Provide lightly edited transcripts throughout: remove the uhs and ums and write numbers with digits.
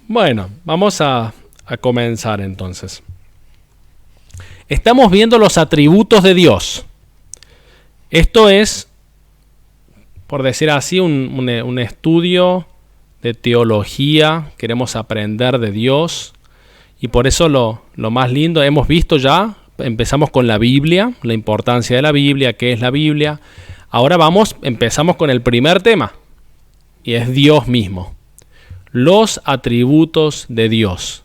Bueno, vamos a comenzar entonces. Estamos viendo los atributos de Dios. Esto es, por decir así, un estudio de teología. Queremos aprender de Dios. Y por eso lo más lindo, hemos visto ya, empezamos con la Biblia, la importancia de la Biblia, qué es la Biblia. Ahora empezamos con el primer tema, y es Dios mismo. Los atributos de Dios.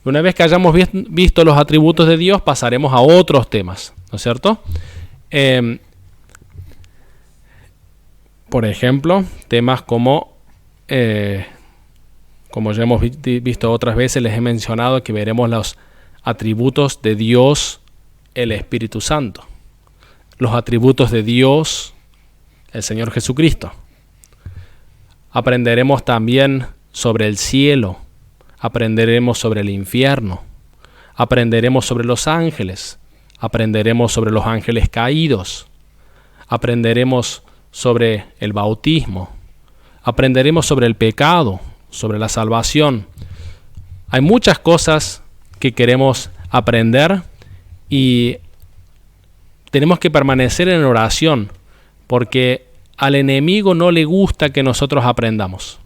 Una vez que hayamos visto los atributos de Dios, pasaremos a otros temas, ¿no es cierto? Por ejemplo, temas como ya hemos visto otras veces, les he mencionado que veremos los atributos de Dios, el Espíritu Santo. Los atributos de Dios, el Señor Jesucristo. Aprenderemos también sobre el cielo, aprenderemos sobre el infierno, aprenderemos sobre los ángeles, aprenderemos sobre los ángeles caídos, aprenderemos sobre el bautismo, aprenderemos sobre el pecado, sobre la salvación. Hay muchas cosas que queremos aprender y tenemos que permanecer en oración porque al enemigo no le gusta que nosotros aprendamos.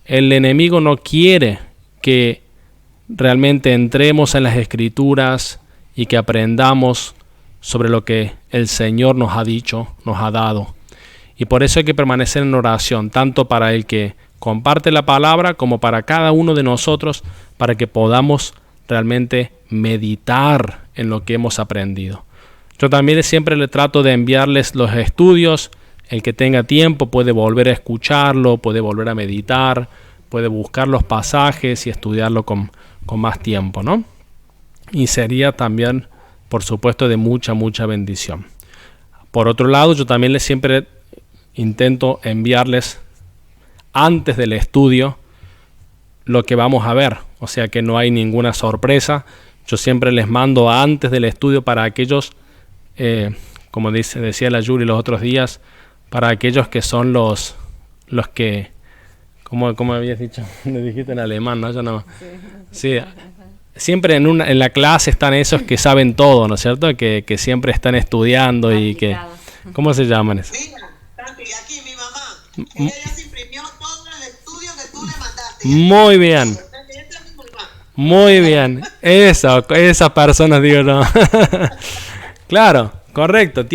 El enemigo no quiere que realmente entremos en las Escrituras y que aprendamos sobre lo que el Señor nos ha dicho, nos ha dado. Y por eso hay que permanecer en oración, tanto para el que comparte la palabra como para cada uno de nosotros, para que podamos realmente meditar en lo que hemos aprendido. Yo también siempre le trato de enviarles los estudios. El que tenga tiempo puede volver a escucharlo, puede volver a meditar, puede buscar los pasajes y estudiarlo con más tiempo, ¿no? Y sería también, por supuesto, de mucha bendición. Por otro lado, yo también siempre intento enviarles antes del estudio lo que vamos a ver. O sea que no hay ninguna sorpresa. Yo siempre les mando antes del estudio para aquellos, como decía la Yuri los otros días, para aquellos que son los que, como habías dicho, lo dijiste en alemán, ¿no? Yo no. Sí, siempre en la clase están esos que saben todo, ¿no es cierto? Que siempre están estudiando y que, ¿cómo se llaman esos? Mira, Santi, aquí mi mamá, ella ya se imprimió todo el estudio que tú le mandaste. Muy bien. Muy bien. Esas personas, digo, no. Claro, correcto.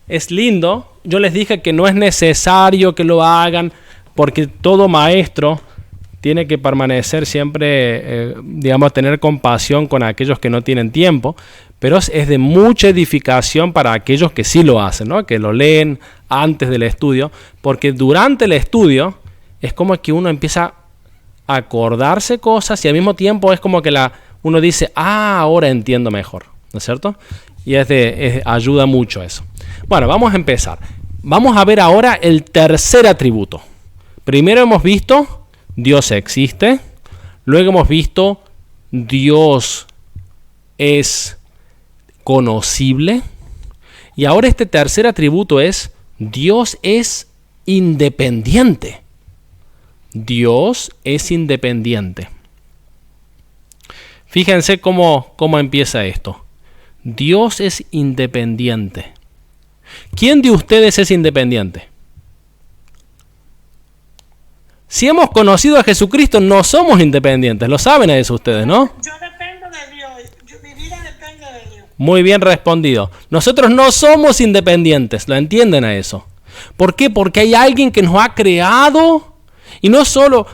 Es lindo. Yo les dije que no es necesario que lo hagan porque todo maestro tiene que permanecer siempre, tener compasión con aquellos que no tienen tiempo, pero es de mucha edificación para aquellos que sí lo hacen, ¿no? Que lo leen antes del estudio, porque durante el estudio es como que uno empieza a acordarse cosas y al mismo tiempo es como que uno dice, ahora entiendo mejor, ¿no es cierto? Y ayuda mucho eso. Bueno, vamos a empezar. Vamos a ver ahora el tercer atributo. Primero hemos visto Dios existe. Luego hemos visto Dios es conocible. Y ahora este tercer atributo es Dios es independiente. Dios es independiente. Fíjense cómo empieza esto. Dios es independiente. ¿Quién de ustedes es independiente? Si hemos conocido a Jesucristo, no somos independientes. Lo saben eso ustedes, ¿no? Yo dependo de Dios. Mi vida depende de Dios. Muy bien respondido. Nosotros no somos independientes. ¿Lo entienden a eso? ¿Por qué? Porque hay alguien que nos ha creado. Y no solo,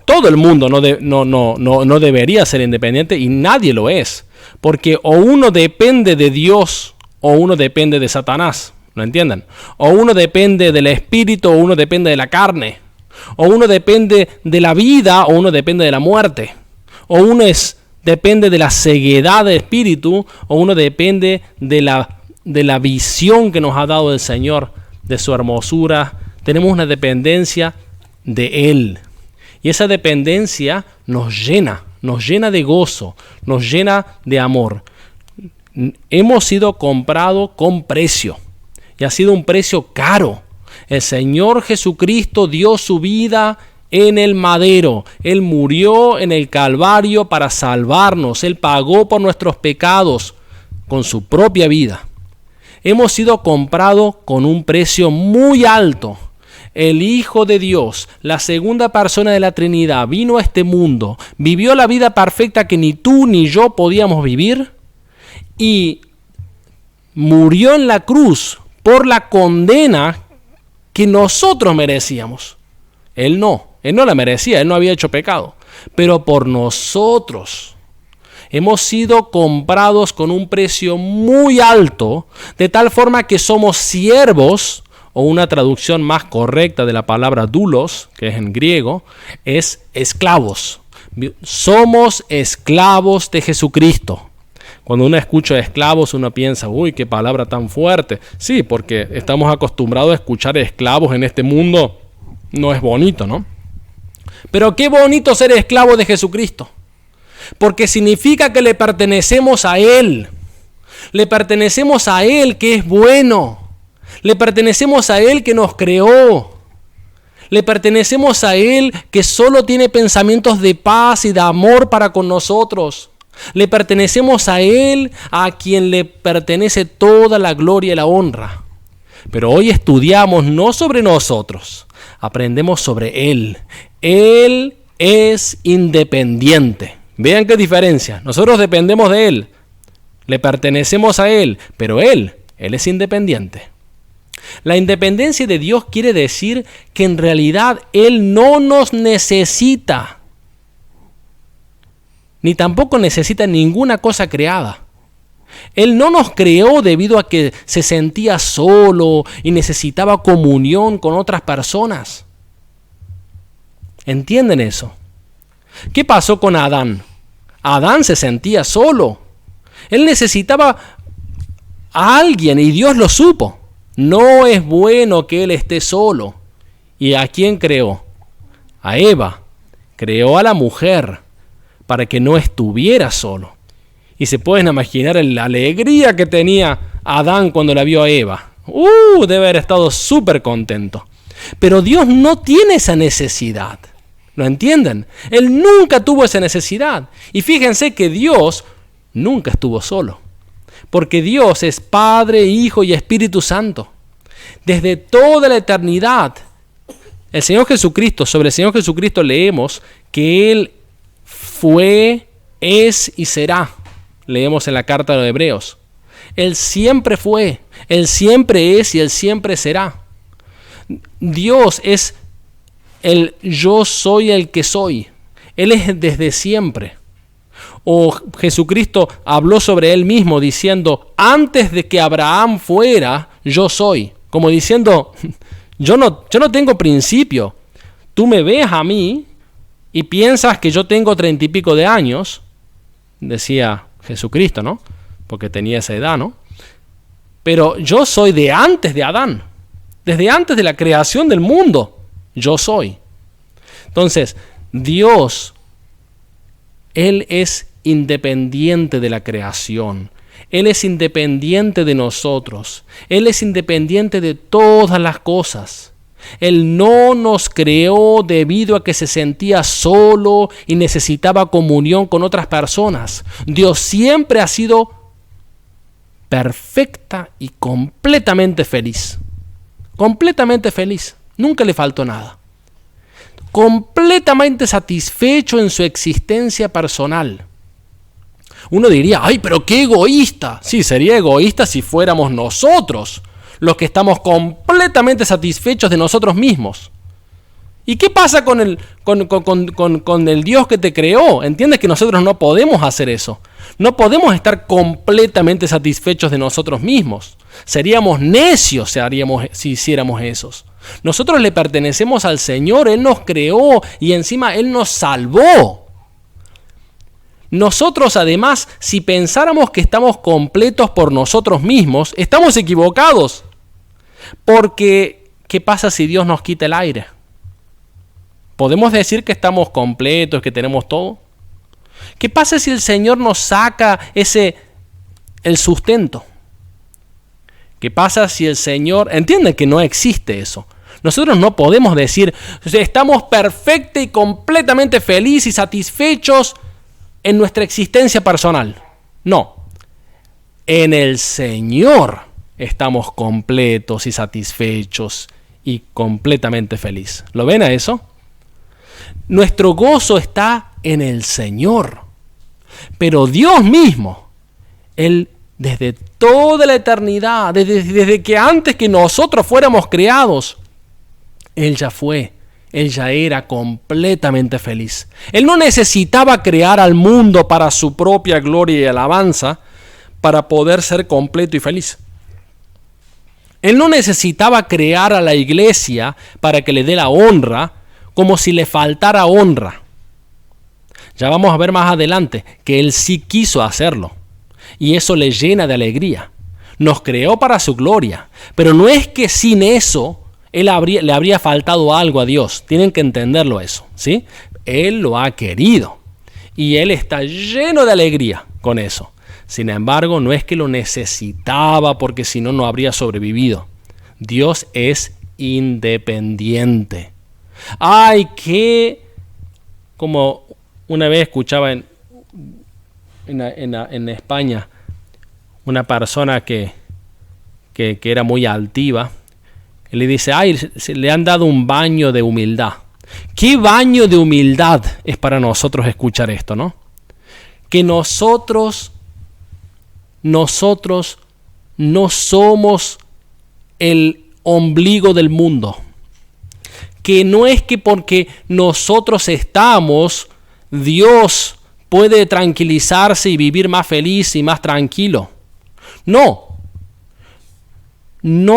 todo el mundo no debería ser independiente y nadie lo es. Porque o uno depende de Dios o uno depende de Satanás. ¿Lo entienden? O uno depende del espíritu o uno depende de la carne. O uno depende de la vida o uno depende de la muerte. O uno depende de la ceguedad del espíritu o uno depende de la visión que nos ha dado el Señor, de su hermosura. Tenemos una dependencia de Él. Y esa dependencia nos llena de gozo, nos llena de amor. Hemos sido comprados con precio y ha sido un precio caro. El Señor Jesucristo dio su vida en el madero. Él murió en el Calvario para salvarnos. Él pagó por nuestros pecados con su propia vida. Hemos sido comprados con un precio muy alto. El Hijo de Dios, la segunda persona de la Trinidad, vino a este mundo, vivió la vida perfecta que ni tú ni yo podíamos vivir y murió en la cruz por la condena que nosotros merecíamos. Él no la merecía, él no había hecho pecado, pero por nosotros hemos sido comprados con un precio muy alto, de tal forma que somos siervos, o una traducción más correcta de la palabra doulos, que es en griego, es esclavos. Somos esclavos de Jesucristo. Cuando uno escucha esclavos, uno piensa, uy, qué palabra tan fuerte. Sí, porque estamos acostumbrados a escuchar esclavos en este mundo. No es bonito, ¿no? Pero qué bonito ser esclavo de Jesucristo. Porque significa que le pertenecemos a Él. Le pertenecemos a Él, que es bueno. Le pertenecemos a Él, que nos creó. Le pertenecemos a Él, que solo tiene pensamientos de paz y de amor para con nosotros. Le pertenecemos a Él, a quien le pertenece toda la gloria y la honra. Pero hoy estudiamos no sobre nosotros, aprendemos sobre Él. Él es independiente. Vean qué diferencia. Nosotros dependemos de Él, le pertenecemos a Él, pero Él es independiente. La independencia de Dios quiere decir que en realidad Él no nos necesita, ni tampoco necesita ninguna cosa creada. Él no nos creó debido a que se sentía solo y necesitaba comunión con otras personas. ¿Entienden eso? ¿Qué pasó con Adán? Adán se sentía solo. Él necesitaba a alguien y Dios lo supo. No es bueno que él esté solo. ¿Y a quién creó? A Eva. Creó a la mujer para que no estuviera solo. Y se pueden imaginar la alegría que tenía Adán cuando la vio a Eva. Debe haber estado súper contento. Pero Dios no tiene esa necesidad. ¿Lo entienden? Él nunca tuvo esa necesidad. Y fíjense que Dios nunca estuvo solo. Porque Dios es Padre, Hijo y Espíritu Santo. Desde toda la eternidad, sobre el Señor Jesucristo leemos que Él fue, es y será. Leemos en la carta de los Hebreos. Él siempre fue, Él siempre es y Él siempre será. Dios es el yo soy el que soy. Él es desde siempre. O Jesucristo habló sobre Él mismo diciendo, antes de que Abraham fuera, yo soy. Como diciendo, yo no tengo principio. Tú me ves a mí y piensas que yo tengo 30 y pico de años, decía Jesucristo, ¿no? Porque tenía esa edad, ¿no? Pero yo soy de antes de Adán. Desde antes de la creación del mundo, yo soy. Entonces, Dios, Él es independiente de la creación. Él es independiente de nosotros. Él es independiente de todas las cosas. Él no nos creó debido a que se sentía solo y necesitaba comunión con otras personas. Dios siempre ha sido perfecta y completamente feliz. Completamente feliz. Nunca le faltó nada. Completamente satisfecho en su existencia personal. Uno diría, ¡ay, pero qué egoísta! Sí, sería egoísta si fuéramos nosotros los que estamos completamente satisfechos de nosotros mismos. ¿Y qué pasa con el Dios que te creó? ¿Entiendes que nosotros no podemos hacer eso? No podemos estar completamente satisfechos de nosotros mismos. Seríamos necios si hiciéramos eso. Nosotros le pertenecemos al Señor, Él nos creó y encima Él nos salvó. Nosotros además, si pensáramos que estamos completos por nosotros mismos, estamos equivocados. Porque, ¿qué pasa si Dios nos quita el aire? ¿Podemos decir que estamos completos, que tenemos todo? ¿Qué pasa si el Señor nos saca el sustento? ¿Qué pasa si el Señor... Entienden que no existe eso. Nosotros no podemos decir, estamos perfecta y completamente felices y satisfechos en nuestra existencia personal. No. En el Señor estamos completos y satisfechos y completamente felices. ¿Lo ven a eso? Nuestro gozo está en el Señor. Pero Dios mismo, Él desde toda la eternidad, desde que antes que nosotros fuéramos creados, Él ya era completamente feliz. Él no necesitaba crear al mundo para su propia gloria y alabanza para poder ser completo y feliz. Él no necesitaba crear a la iglesia para que le dé la honra como si le faltara honra. Ya vamos a ver más adelante que Él sí quiso hacerlo. Y eso le llena de alegría. Nos creó para su gloria. Pero no es que sin eso le habría faltado algo a Dios. Tienen que entenderlo eso, ¿sí? Él lo ha querido. Y Él está lleno de alegría con eso. Sin embargo, no es que lo necesitaba porque si no, no habría sobrevivido. Dios es independiente. Ay, como una vez escuchaba en España una persona que era muy altiva. Él le dice, le han dado un baño de humildad. ¿Qué baño de humildad es para nosotros escuchar esto, no? Que nosotros no somos el ombligo del mundo. Que no es que porque nosotros estamos, Dios puede tranquilizarse y vivir más feliz y más tranquilo. No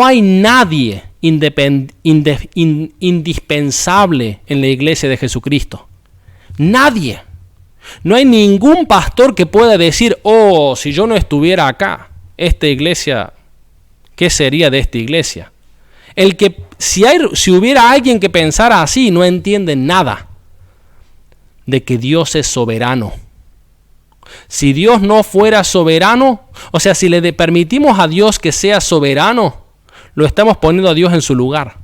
hay nadie indispensable en la iglesia de Jesucristo. Nadie. No hay ningún pastor que pueda decir, si yo no estuviera acá, esta iglesia, ¿qué sería de esta iglesia? Si hubiera alguien que pensara así, no entiende nada de que Dios es soberano. Si Dios no fuera soberano, o sea, si le permitimos a Dios que sea soberano, lo estamos poniendo a Dios en su lugar.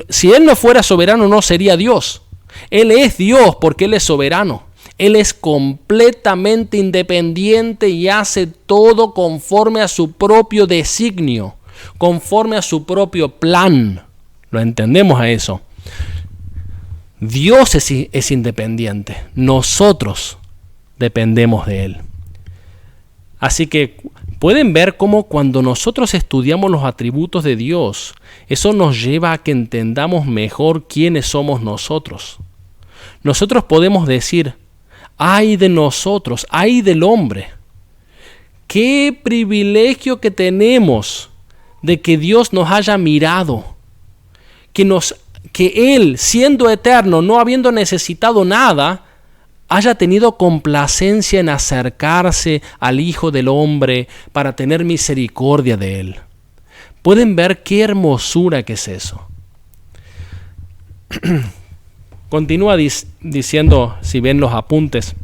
Si Él no fuera soberano, no sería Dios. Él es Dios porque Él es soberano. Él es completamente independiente y hace todo conforme a su propio designio, conforme a su propio plan. ¿Lo entendemos a eso? Dios es independiente. Nosotros dependemos de Él. Así que pueden ver cómo cuando nosotros estudiamos los atributos de Dios, eso nos lleva a que entendamos mejor quiénes somos nosotros. Nosotros podemos decir, ay de nosotros, ay del hombre. Qué privilegio que tenemos de que Dios nos haya mirado, que Él, siendo eterno, no habiendo necesitado nada, haya tenido complacencia en acercarse al Hijo del Hombre para tener misericordia de Él. Pueden ver qué hermosura que es eso. Continúa diciendo, si ven los apuntes,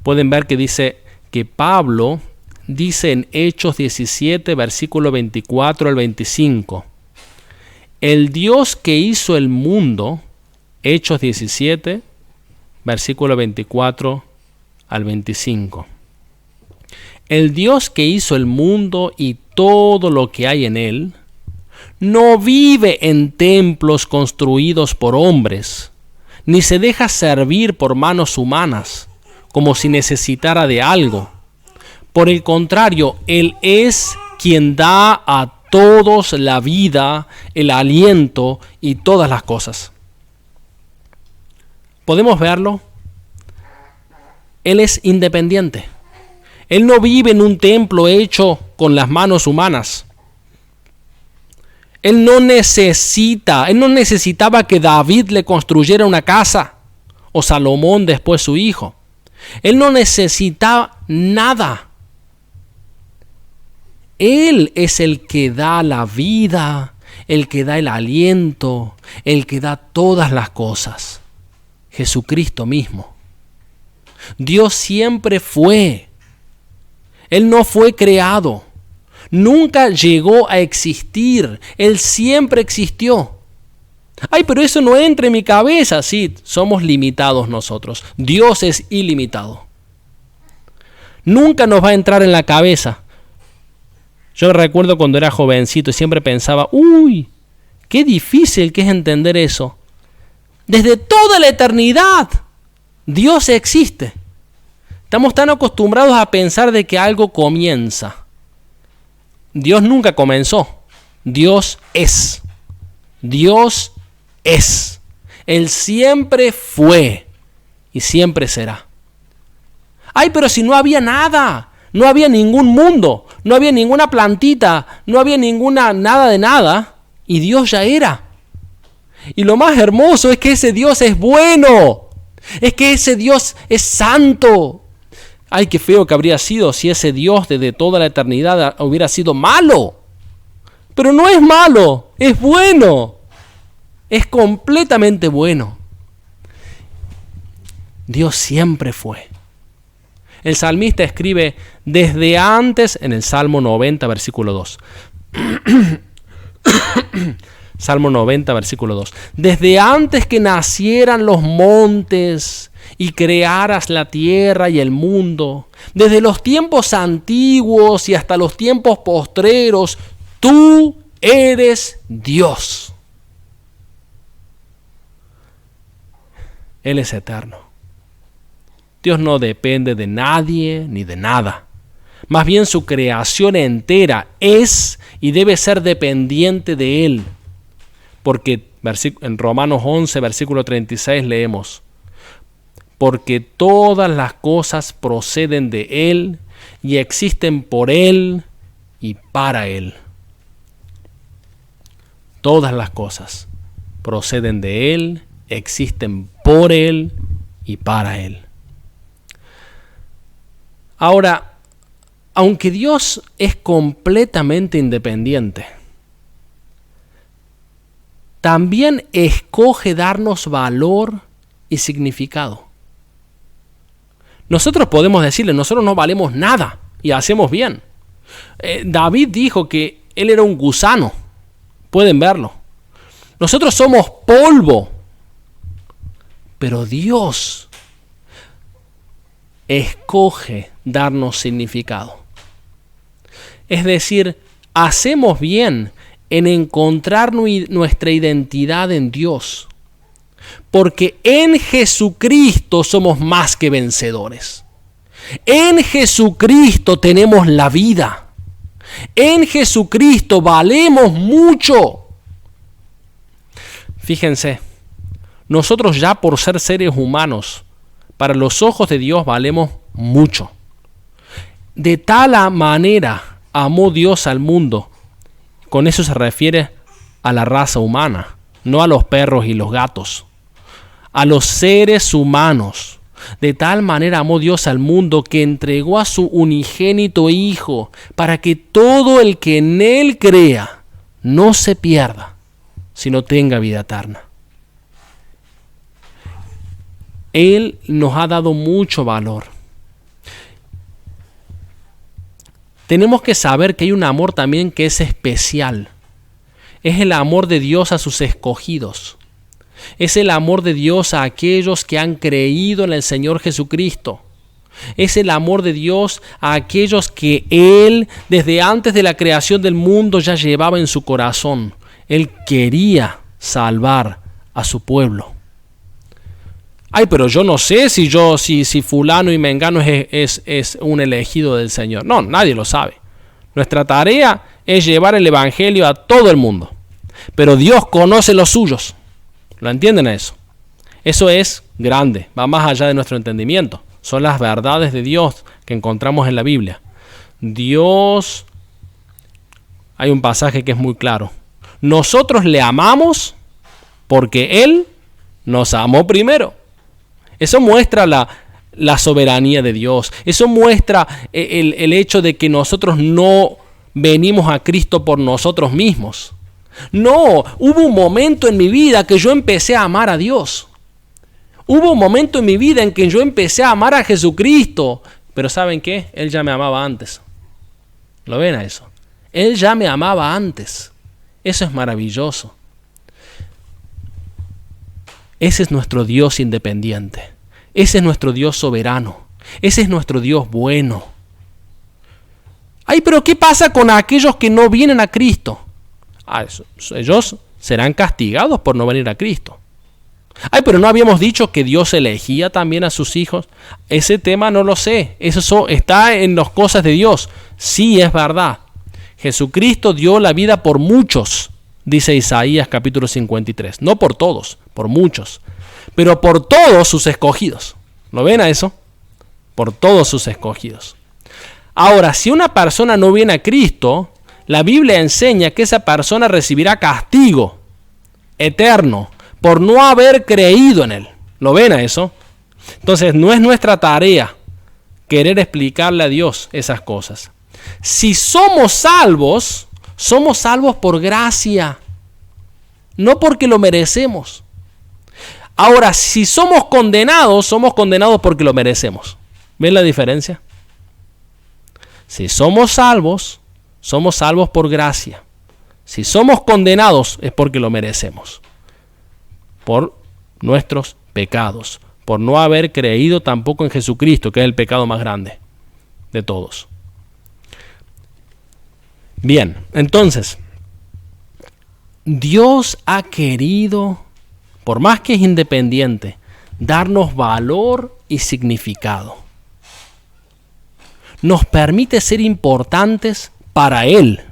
pueden ver que dice que Pablo dice en Hechos 17, versículo 24 al 25, el Dios que hizo el mundo, Hechos 17, versículo 24 al 25. El Dios que hizo el mundo y todo lo que hay en él, no vive en templos construidos por hombres, ni se deja servir por manos humanas, como si necesitara de algo. Por el contrario, Él es quien da a todos la vida, el aliento y todas las cosas. ¿Podemos verlo? Él es independiente. Él no vive en un templo hecho con las manos humanas. Él no necesitaba que David le construyera una casa, o Salomón después su hijo. Él no necesitaba nada. Él es el que da la vida, el que da el aliento, el que da todas las cosas. Jesucristo mismo. Dios siempre fue. Él no fue creado. Nunca llegó a existir. Él siempre existió. Ay, pero eso no entra en mi cabeza. Sí, somos limitados nosotros. Dios es ilimitado. Nunca nos va a entrar en la cabeza. Yo recuerdo cuando era jovencito y siempre pensaba, uy, qué difícil que es entender eso. Desde toda la eternidad, Dios existe. Estamos tan acostumbrados a pensar de que algo comienza. Dios nunca comenzó. Dios es. Dios es. Él siempre fue y siempre será. Ay, pero si no había nada, no había ningún mundo, no había ninguna plantita, no había nada de nada, y Dios ya era. Y lo más hermoso es que ese Dios es bueno, es que ese Dios es santo. Ay, qué feo que habría sido si ese Dios desde toda la eternidad hubiera sido malo. Pero no es malo, es bueno. Es completamente bueno. Dios siempre fue. El salmista escribe desde antes, en el Salmo 90, versículo 2. Salmo 90, versículo 2. Desde antes que nacieran los montes y crearas la tierra y el mundo, desde los tiempos antiguos y hasta los tiempos postreros, tú eres Dios. Él es eterno. Dios no depende de nadie ni de nada. Más bien su creación entera es y debe ser dependiente de Él. Porque en Romanos 11, versículo 36 leemos, porque todas las cosas proceden de Él y existen por Él y para Él. Todas las cosas proceden de Él, existen por Él y para Él. Ahora, aunque Dios es completamente independiente, también escoge darnos valor y significado. Nosotros podemos decirle, nosotros no valemos nada y hacemos bien. David dijo que él era un gusano. Pueden verlo. Nosotros somos polvo. Pero Dios escoge darnos significado. Es decir, hacemos bien en encontrar nuestra identidad en Dios. Porque en Jesucristo somos más que vencedores. En Jesucristo tenemos la vida. En Jesucristo valemos mucho. Fíjense, nosotros ya por ser seres humanos, para los ojos de Dios valemos mucho. De tal manera amó Dios al mundo. Con eso se refiere a la raza humana, no a los perros y los gatos. A los seres humanos. De tal manera amó Dios al mundo que entregó a su unigénito Hijo para que todo el que en Él crea no se pierda, sino tenga vida eterna. Él nos ha dado mucho valor. Tenemos que saber que hay un amor también que es especial. Es el amor de Dios a sus escogidos. Es el amor de Dios a aquellos que han creído en el Señor Jesucristo. Es el amor de Dios a aquellos que Él, desde antes de la creación del mundo, ya llevaba en su corazón. Él quería salvar a su pueblo. Ay, pero yo no sé si fulano y mengano es un elegido del Señor. No, nadie lo sabe. Nuestra tarea es llevar el evangelio a todo el mundo. Pero Dios conoce los suyos. ¿Lo entienden eso? Eso es grande, va más allá de nuestro entendimiento. Son las verdades de Dios que encontramos en la Biblia. Dios, hay un pasaje que es muy claro. Nosotros le amamos porque Él nos amó primero. Eso muestra la soberanía de Dios. Eso muestra el hecho de que nosotros no venimos a Cristo por nosotros mismos. No, hubo un momento en mi vida que yo empecé a amar a Dios. Hubo un momento en mi vida en que yo empecé a amar a Jesucristo. Pero ¿saben qué? Él ya me amaba antes. ¿Lo ven a eso? Él ya me amaba antes. Eso es maravilloso. Ese es nuestro Dios independiente. Ese es nuestro Dios soberano. Ese es nuestro Dios bueno. Ay, pero ¿qué pasa con aquellos que no vienen a Cristo? Ellos serán castigados por no venir a Cristo. Ay, pero ¿no habíamos dicho que Dios elegía también a sus hijos? Ese tema no lo sé. Eso está en las cosas de Dios. Sí, es verdad. Jesucristo dio la vida por muchos, dice Isaías capítulo 53. No por todos, por muchos. Pero por todos sus escogidos. ¿Lo ven a eso? Por todos sus escogidos. Ahora, si una persona no viene a Cristo, la Biblia enseña que esa persona recibirá castigo eterno por no haber creído en Él. ¿Lo ven a eso? Entonces, no es nuestra tarea querer explicarle a Dios esas cosas. Si somos salvos por gracia, no porque lo merecemos. Ahora, si somos condenados porque lo merecemos. ¿Ven la diferencia? Si somos salvos por gracia. Si somos condenados es porque lo merecemos. Por nuestros pecados. Por no haber creído tampoco en Jesucristo, que es el pecado más grande de todos. Bien, entonces, Dios ha querido, por más que es independiente, darnos valor y significado. Nos permite ser importantes para Él.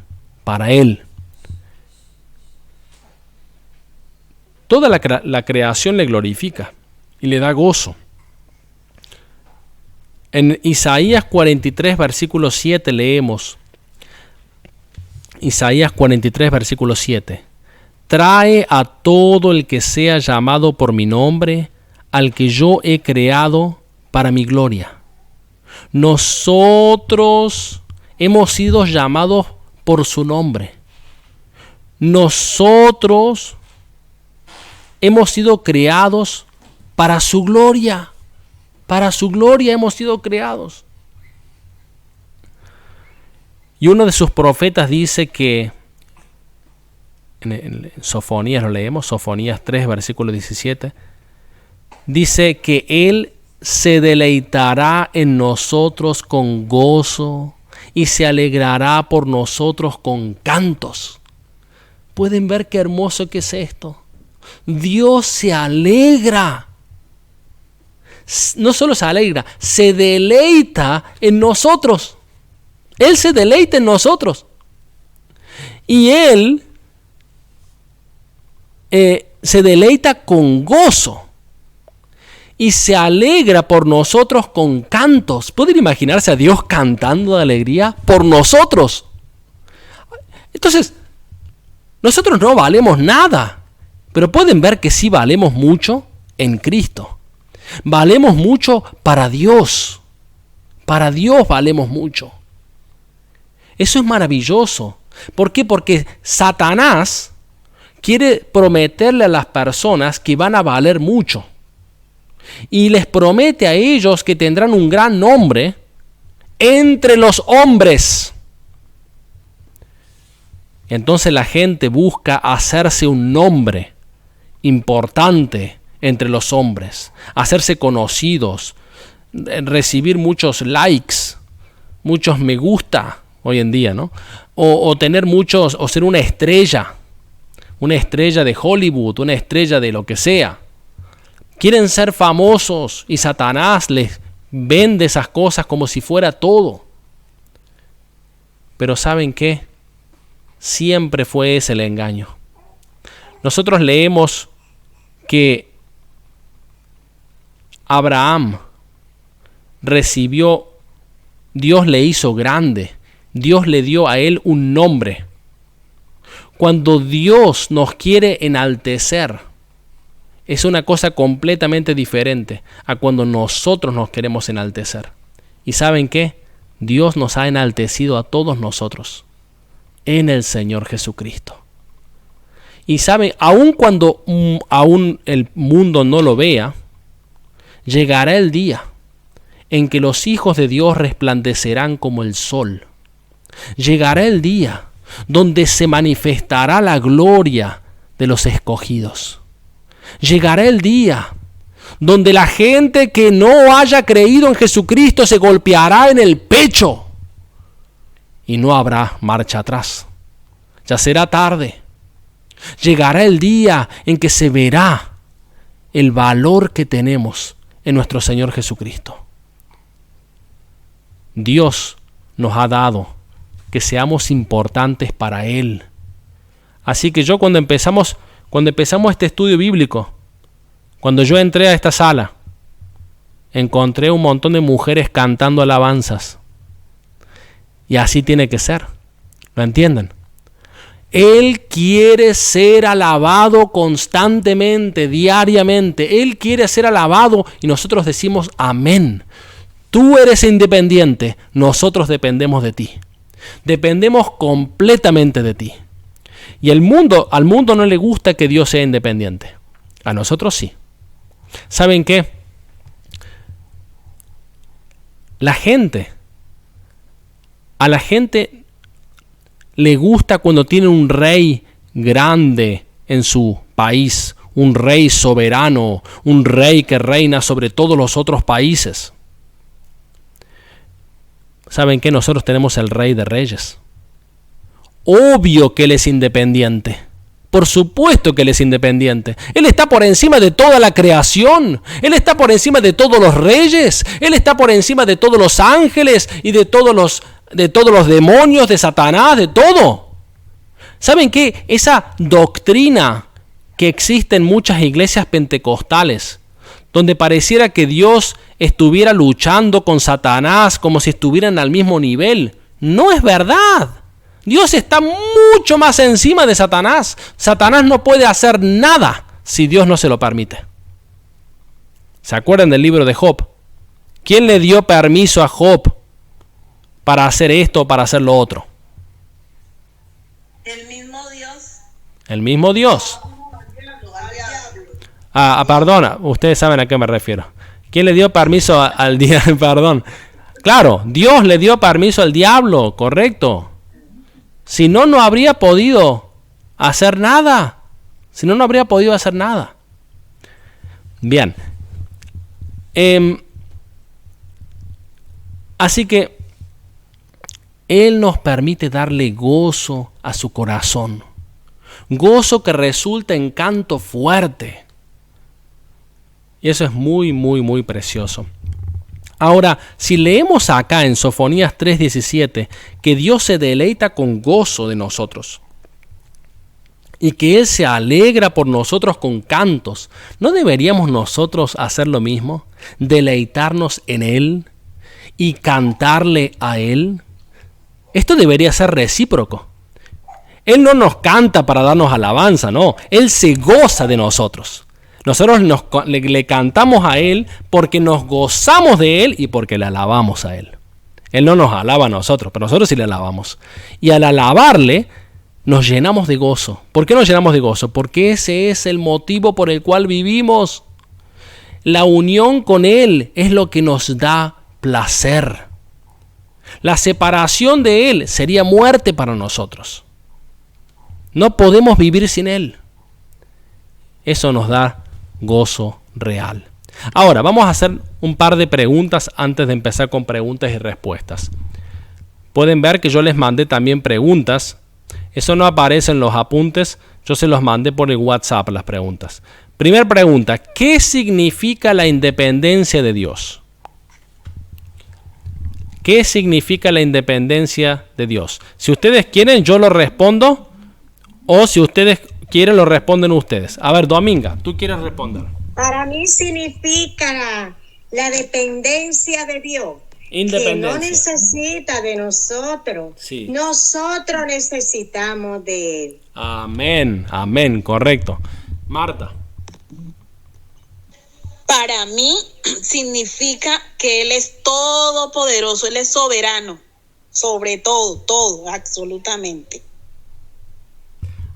Toda la creación le glorifica y le da gozo. En Isaías 43, versículo 7 leemos. Isaías 43, versículo 7. Trae a todo el que sea llamado por mi nombre, al que yo he creado para mi gloria. Nosotros hemos sido llamados por su nombre. Nosotros hemos sido creados para su gloria. Para su gloria hemos sido creados. Y uno de sus profetas dice que, en Sofonías lo leemos, Sofonías 3, versículo 17, dice que Él se deleitará en nosotros con gozo y se alegrará por nosotros con cantos. ¿Pueden ver qué hermoso que es esto? Dios se alegra. No solo se alegra, se deleita en nosotros. Él se deleita en nosotros. Y Él se deleita con gozo. Y se alegra por nosotros con cantos. ¿Pueden imaginarse a Dios cantando de alegría por nosotros? Entonces, nosotros no valemos nada. Pero pueden ver que sí valemos mucho en Cristo. Valemos mucho para Dios. Para Dios valemos mucho. Eso es maravilloso. ¿Por qué? Porque Satanás quiere prometerle a las personas que van a valer mucho. Y les promete a ellos que tendrán un gran nombre entre los hombres. Entonces la gente busca hacerse un nombre importante entre los hombres, hacerse conocidos, recibir muchos likes, muchos me gusta hoy en día, ¿no? O tener muchos, o ser una estrella de Hollywood, una estrella de lo que sea. Quieren ser famosos y Satanás les vende esas cosas como si fuera todo. Pero ¿saben qué? Siempre fue ese el engaño. Nosotros leemos que Abraham recibió, Dios le hizo grande, Dios le dio a él un nombre. Cuando Dios nos quiere enaltecer, es una cosa completamente diferente a cuando nosotros nos queremos enaltecer. ¿Y saben qué? Dios nos ha enaltecido a todos nosotros en el Señor Jesucristo. Y saben, aun cuando aún el mundo no lo vea, llegará el día en que los hijos de Dios resplandecerán como el sol. Llegará el día donde se manifestará la gloria de los escogidos. Llegará el día donde la gente que no haya creído en Jesucristo se golpeará en el pecho y no habrá marcha atrás. Ya será tarde. Llegará el día en que se verá el valor que tenemos en nuestro Señor Jesucristo. Dios nos ha dado que seamos importantes para Él. Así que yo cuando empezamos este estudio bíblico, cuando yo entré a esta sala, encontré un montón de mujeres cantando alabanzas. Y así tiene que ser. ¿Lo entienden? Él quiere ser alabado constantemente, diariamente. Él quiere ser alabado y nosotros decimos amén. Tú eres independiente, nosotros dependemos de ti. Dependemos completamente de ti. Y al mundo no le gusta que Dios sea independiente. A nosotros sí. ¿Saben qué? A la gente le gusta cuando tiene un rey grande en su país, un rey soberano, un rey que reina sobre todos los otros países. ¿Saben qué? Nosotros tenemos el Rey de Reyes. Obvio que Él es independiente. Por supuesto que Él es independiente. Él está por encima de toda la creación. Él está por encima de todos los reyes. Él está por encima de todos los ángeles y de todos los demonios, de Satanás, de todo. ¿Saben qué? Esa doctrina que existe en muchas iglesias pentecostales, donde pareciera que Dios estuviera luchando con Satanás como si estuvieran al mismo nivel, no es verdad. Dios está mucho más encima de Satanás. Satanás no puede hacer nada si Dios no se lo permite. ¿Se acuerdan del libro de Job? ¿Quién le dio permiso a Job para hacer esto o para hacer lo otro? El mismo Dios. El mismo Dios. Perdona, ustedes saben a qué me refiero. ¿Quién le dio permiso al diablo? Perdón. Claro, Dios le dio permiso al diablo, correcto. Si no, no habría podido hacer nada. Bien. Así que Él nos permite darle gozo a su corazón. Gozo que resulta en canto fuerte. Y eso es muy, muy, muy precioso. Ahora, si leemos acá en Sofonías 3:17 que Dios se deleita con gozo de nosotros y que Él se alegra por nosotros con cantos, ¿no deberíamos nosotros hacer lo mismo? Deleitarnos en Él y cantarle a Él. Esto debería ser recíproco. Él no nos canta para darnos alabanza, no. Él se goza de nosotros. Nosotros le cantamos a Él porque nos gozamos de Él y porque le alabamos a Él. Él no nos alaba a nosotros, pero nosotros sí le alabamos. Y al alabarle, nos llenamos de gozo. ¿Por qué nos llenamos de gozo? Porque ese es el motivo por el cual vivimos. La unión con Él es lo que nos da placer. La separación de Él sería muerte para nosotros. No podemos vivir sin Él. Eso nos da gozo real. Ahora, vamos a hacer un par de preguntas antes de empezar con preguntas y respuestas. Pueden ver que yo les mandé también preguntas. Eso no aparece en los apuntes. Yo se los mandé por el WhatsApp las preguntas. Primera pregunta. ¿Qué significa la independencia de Dios? ¿Qué significa la independencia de Dios? Si ustedes quieren, yo lo respondo. O si ustedes quieren, lo responden ustedes. A ver, Dominga, ¿tú quieres responder? Para mí significa la dependencia de Dios. Independencia. Que no necesita de nosotros. Sí. Nosotros necesitamos de Él. Amén, amén, correcto. Marta. Para mí significa que Él es todopoderoso, Él es soberano, sobre todo, absolutamente.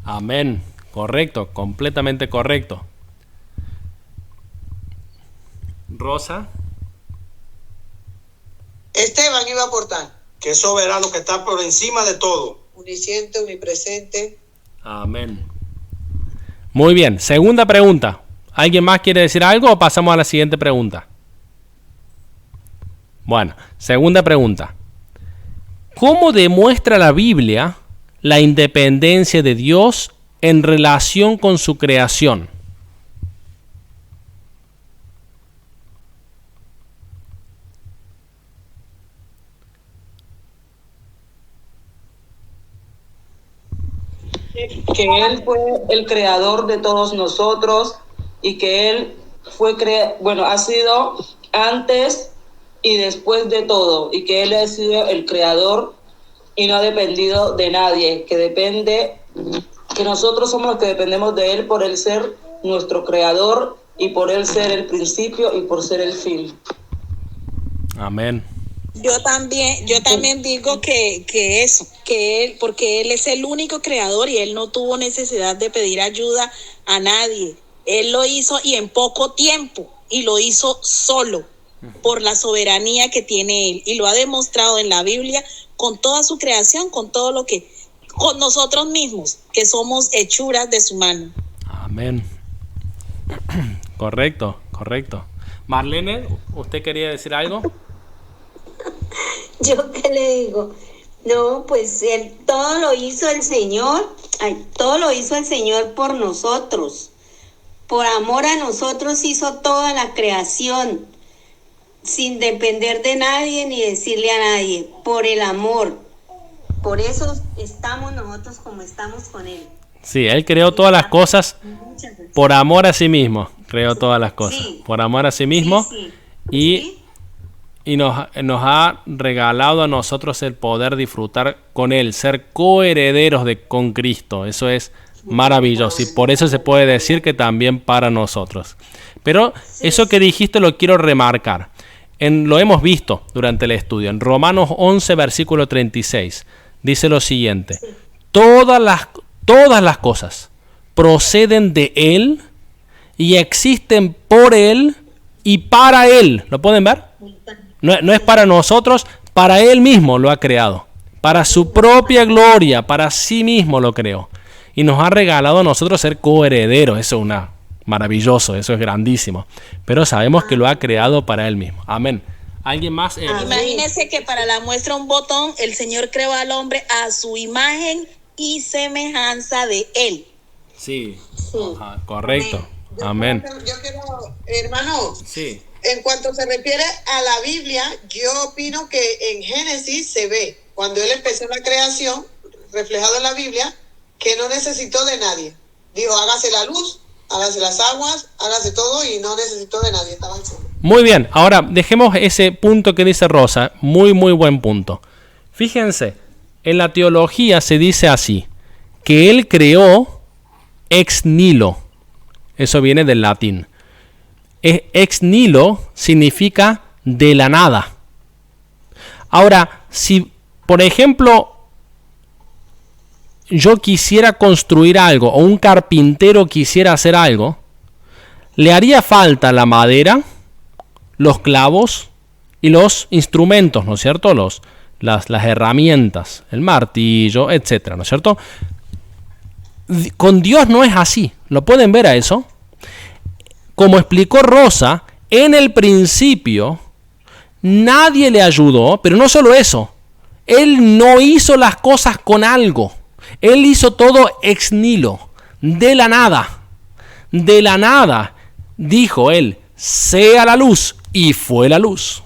Amén, correcto, completamente correcto. Rosa. Esteban iba a aportar que es soberano, que está por encima de todo. omnisciente, omnipresente. Amén. Muy bien, segunda pregunta. ¿Alguien más quiere decir algo o pasamos a la siguiente pregunta? Bueno, segunda pregunta. ¿Cómo demuestra la Biblia la independencia de Dios en relación con su creación? Que Él fue el creador de todos nosotros y que Él fue ha sido antes y después de todo, y que Él ha sido el creador y no ha dependido de nadie, que nosotros somos los que dependemos de Él por Él ser nuestro creador y por Él ser el principio y por ser el fin. Amén. Yo también digo que Él, porque Él es el único creador y Él no tuvo necesidad de pedir ayuda a nadie. Él lo hizo y en poco tiempo, y lo hizo solo por la soberanía que tiene Él, y lo ha demostrado en la Biblia con toda su creación, con nosotros mismos, que somos hechuras de su mano. Amén. Correcto. Marlene, ¿usted quería decir algo? ¿Yo qué le digo? No, pues todo lo hizo el Señor por nosotros. Por amor a nosotros hizo toda la creación, sin depender de nadie ni decirle a nadie, por el amor. Por eso estamos nosotros como estamos con Él. Sí, Él creó todas las cosas por amor a sí mismo. Creó todas las cosas por amor a sí mismo. Y nos ha regalado a nosotros el poder disfrutar con Él, ser coherederos con Cristo. Eso es maravilloso y por eso se puede decir que también para nosotros. Pero eso que dijiste lo quiero remarcar. Lo hemos visto durante el estudio. En Romanos 11, versículo 36, dice lo siguiente. Todas las cosas proceden de Él y existen por Él y para Él. ¿Lo pueden ver? No es para nosotros, para Él mismo lo ha creado. Para su propia gloria, para sí mismo lo creó. Y nos ha regalado a nosotros ser coherederos. Eso es maravilloso, eso es grandísimo. Pero sabemos que lo ha creado para Él mismo. Amén. ¿Alguien más? Imagínese que para la muestra un botón, el Señor creó al hombre a su imagen y semejanza de Él. Sí. Ajá, correcto. Amén. Yo quiero, hermano, sí. En cuanto se refiere a la Biblia, yo opino que en Génesis se ve, cuando Él empezó la creación, reflejado en la Biblia, que no necesitó de nadie. Dijo, hágase la luz, hágase las aguas, hágase todo y no necesitó de nadie, estaba solo. Muy bien, ahora dejemos ese punto que dice Rosa, muy buen punto. Fíjense, en la teología se dice así, que Él creó ex nihilo, eso viene del latín. Ex nihilo significa de la nada. Ahora, si por ejemplo yo quisiera construir algo o un carpintero quisiera hacer algo, le haría falta la madera, los clavos y los instrumentos, ¿no es cierto? Las herramientas, el martillo, etcétera, ¿no es cierto? Con Dios no es así. ¿Lo pueden ver a eso? Como explicó Rosa, en el principio nadie le ayudó, pero no solo eso, Él no hizo las cosas con algo. Él hizo todo ex nihilo, de la nada. De la nada, dijo Él, sea la luz, y fue la luz.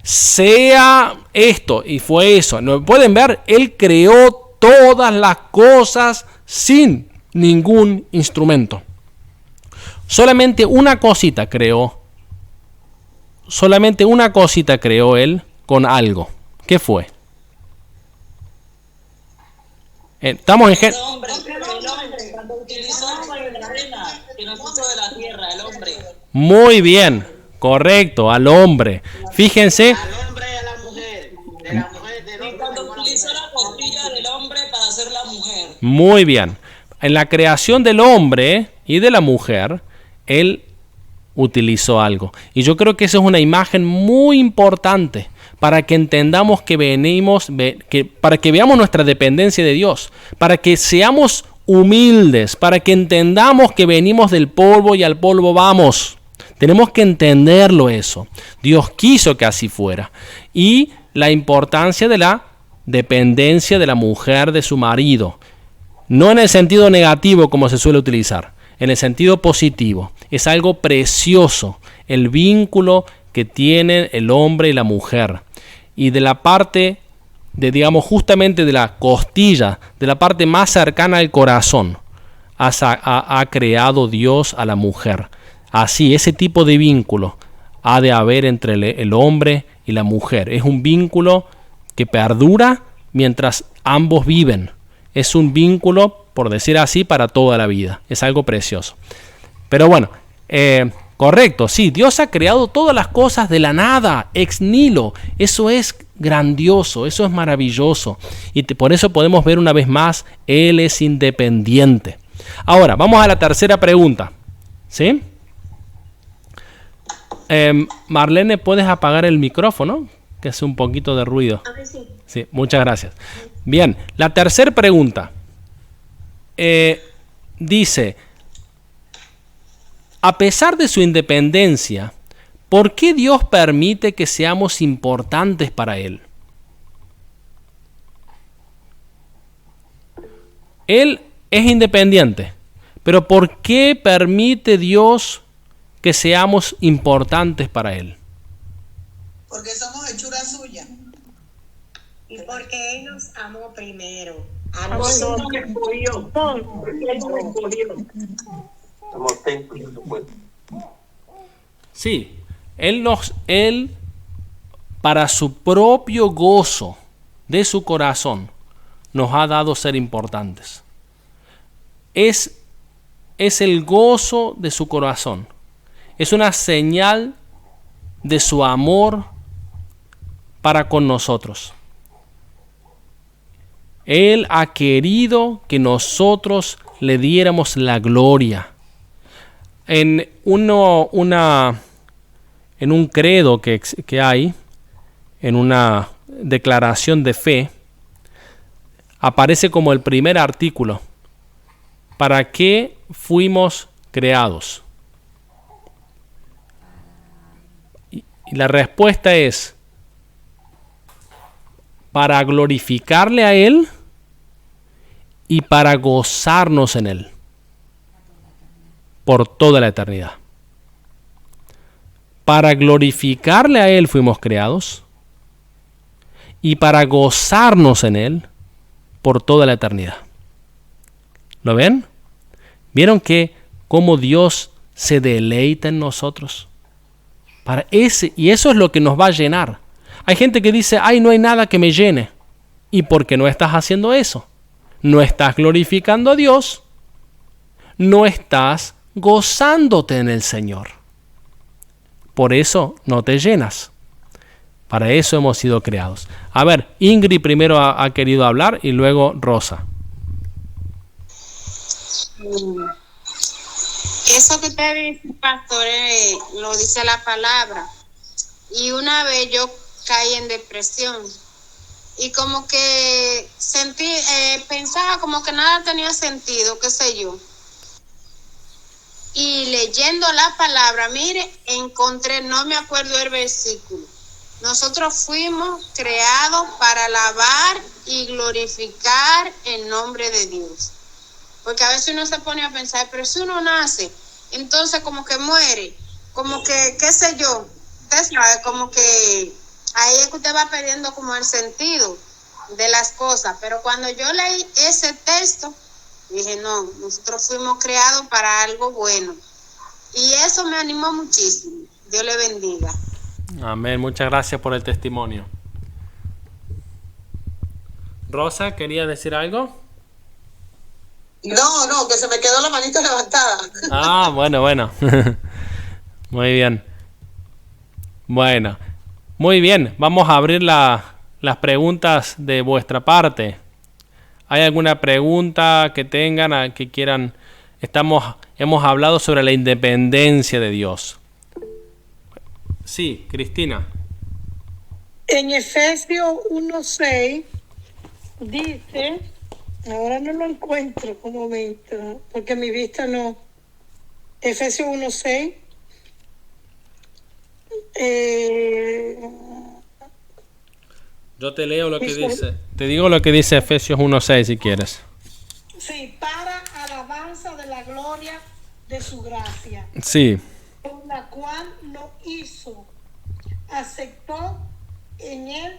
Sea esto, y fue eso. ¿No pueden ver? Él creó todas las cosas sin ningún instrumento. Solamente una cosita creó Él con algo. ¿Qué fue? Estamos en El hombre, cuando utilizó la arena que nos puso de la tierra, el hombre. Muy bien, correcto, al hombre. Fíjense. Al hombre y a la mujer. De la mujer, del hombre. Y cuando utilizó la costilla del hombre para hacer la mujer. Muy bien. En la creación del hombre y de la mujer, Él utilizó algo. Y yo creo que esa es una imagen muy importante para que entendamos que para que veamos nuestra dependencia de Dios, para que seamos humildes, para que entendamos que venimos del polvo y al polvo vamos. Tenemos que entenderlo eso. Dios quiso que así fuera. Y la importancia de la dependencia de la mujer de su marido. No en el sentido negativo como se suele utilizar, en el sentido positivo. Es algo precioso el vínculo que tienen el hombre y la mujer. Y de la parte de, digamos, justamente de la costilla, de la parte más cercana al corazón, ha creado Dios a la mujer. Así, ese tipo de vínculo ha de haber entre el hombre y la mujer. Es un vínculo que perdura mientras ambos viven. Es un vínculo, por decir así, para toda la vida. Es algo precioso. Pero bueno, correcto, sí, Dios ha creado todas las cosas de la nada, ex nihilo. Eso es grandioso, eso es maravilloso. Y por eso podemos ver una vez más, Él es independiente. Ahora, vamos a la tercera pregunta. ¿Sí? Marlene, ¿puedes apagar el micrófono? Que hace un poquito de ruido. Sí, muchas gracias. Bien, la tercera pregunta. Dice, a pesar de su independencia, ¿por qué Dios permite que seamos importantes para Él? Él es independiente, pero ¿por qué permite Dios que seamos importantes para Él? Porque somos hechura suya. Y porque Él nos amó primero. A Nosotros. Sí, Él para su propio gozo de su corazón nos ha dado ser importantes. Es el gozo de su corazón. Es una señal de su amor para con nosotros. Él ha querido que nosotros le diéramos la gloria. En un credo que hay, en una declaración de fe, aparece como el primer artículo. ¿Para qué fuimos creados? Y la respuesta es, para glorificarle a Él y para gozarnos en Él por toda la eternidad. Para glorificarle a Él fuimos creados y para gozarnos en Él por toda la eternidad. ¿Lo ven? ¿Vieron que cómo Dios se deleita en nosotros? Y eso es lo que nos va a llenar. Hay gente que dice, ay, no hay nada que me llene. ¿Y por qué no estás haciendo eso? No estás glorificando a Dios. No estás gozándote en el Señor. Por eso no te llenas. Para eso hemos sido creados. A ver, Ingrid primero ha querido hablar y luego Rosa. Eso que usted dice, pastor, lo dice la palabra. Y una vez yo caí en depresión y como que pensaba como que nada tenía sentido, qué sé yo. Y leyendo la palabra, mire, encontré, no me acuerdo el versículo. Nosotros fuimos creados para alabar y glorificar el nombre de Dios. Porque a veces uno se pone a pensar, pero si uno nace, entonces como que muere, como que, qué sé yo, usted sabe, como que ahí es que usted va perdiendo como el sentido de las cosas. Pero cuando yo leí ese texto, dije, no, nosotros fuimos creados para algo bueno. Y eso me animó muchísimo. Dios le bendiga. Amén, muchas gracias por el testimonio. Rosa, ¿quería decir algo? No, que se me quedó la manita levantada. Ah, bueno. Muy bien. Bueno, muy bien. Vamos a abrir las preguntas de vuestra parte. ¿Hay alguna pregunta que tengan, que quieran? Hemos hablado sobre la independencia de Dios. Sí, Cristina. En Efesios 1:6 dice, ahora no lo encuentro un momento, porque mi vista no. Efesios 1:6. Yo te leo lo que dice. Te digo lo que dice Efesios 1:6 si quieres. Sí, para alabanza de la gloria de su gracia, Sí, con la cual nos hizo, aceptó en él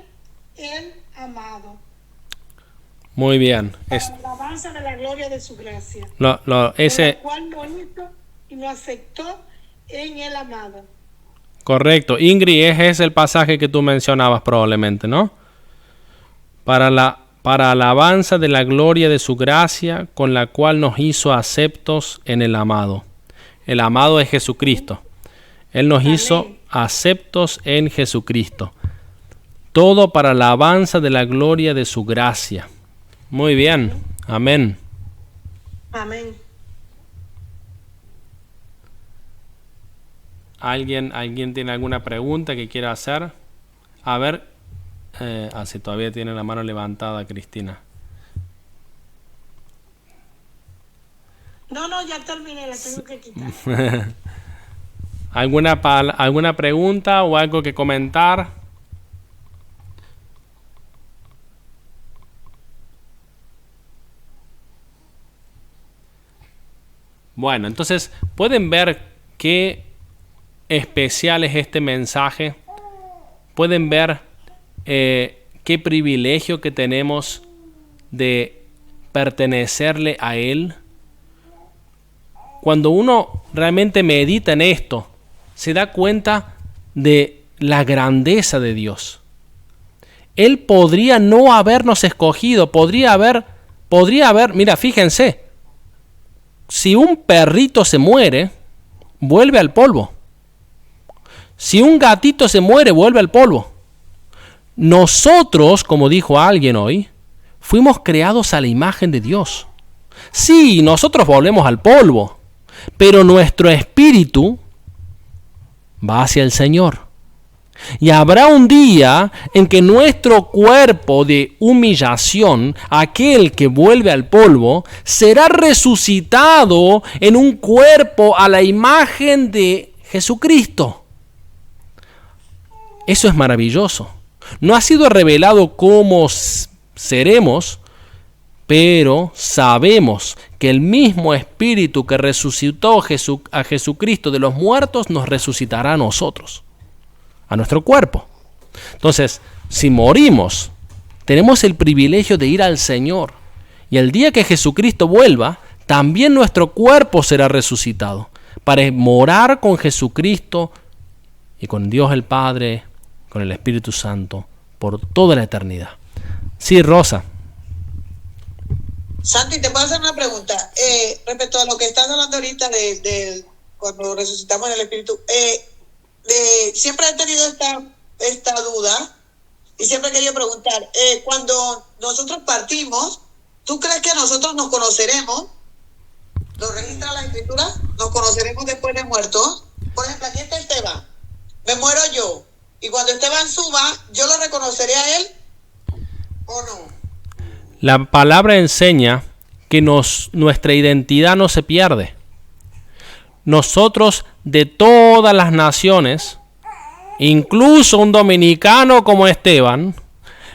el amado. muy bien. Para alabanza de la gloria de su gracia. Ese, Con la cual nos hizo y nos aceptó en el amado. correcto. Ingrid, ese es el pasaje que tú mencionabas probablemente, ¿no? Para alabanza de la gloria de su gracia, con la cual nos hizo aceptos en el amado. El amado es Jesucristo. Él nos hizo aceptos en Jesucristo. Todo para alabanza de la gloria de su gracia. Muy bien. Amén. Amén. ¿Alguien tiene alguna pregunta que quiera hacer? A ver, si todavía tiene la mano levantada, Cristina. No, ya terminé, la tengo que quitar. ¿Alguna pregunta o algo que comentar? Bueno, entonces, ¿pueden ver qué especial es este mensaje? ¿Pueden ver qué privilegio que tenemos de pertenecerle a Él? Cuando uno realmente medita en esto, se da cuenta de la grandeza de Dios. Él podría no habernos escogido, podría haber, mira, fíjense, si un perrito se muere, vuelve al polvo. Si un gatito se muere, vuelve al polvo. Nosotros, como dijo alguien hoy, fuimos creados a la imagen de Dios. Sí, nosotros volvemos al polvo, pero nuestro espíritu va hacia el Señor. Y habrá un día en que nuestro cuerpo de humillación, aquel que vuelve al polvo, será resucitado en un cuerpo a la imagen de Jesucristo. Eso es maravilloso. No ha sido revelado cómo seremos, pero sabemos que el mismo Espíritu que resucitó a Jesucristo de los muertos nos resucitará a nosotros, a nuestro cuerpo. Entonces, si morimos, tenemos el privilegio de ir al Señor. Y el día que Jesucristo vuelva, también nuestro cuerpo será resucitado para morar con Jesucristo y con Dios el Padre, con el Espíritu Santo, por toda la eternidad. Sí, Rosa. Santi, te puedo hacer una pregunta respecto a lo que estás hablando ahorita de cuando resucitamos en el Espíritu. Siempre he tenido esta duda y siempre he querido preguntar, cuando nosotros partimos, ¿tú crees que nosotros nos conoceremos? ¿Lo registra la Escritura? ¿Nos conoceremos después de muertos? Por ejemplo, aquí está Esteban, me muero yo, y cuando Esteban suba, ¿yo lo reconoceré a él o no? La palabra enseña que nuestra identidad no se pierde. Nosotros de todas las naciones, incluso un dominicano como Esteban,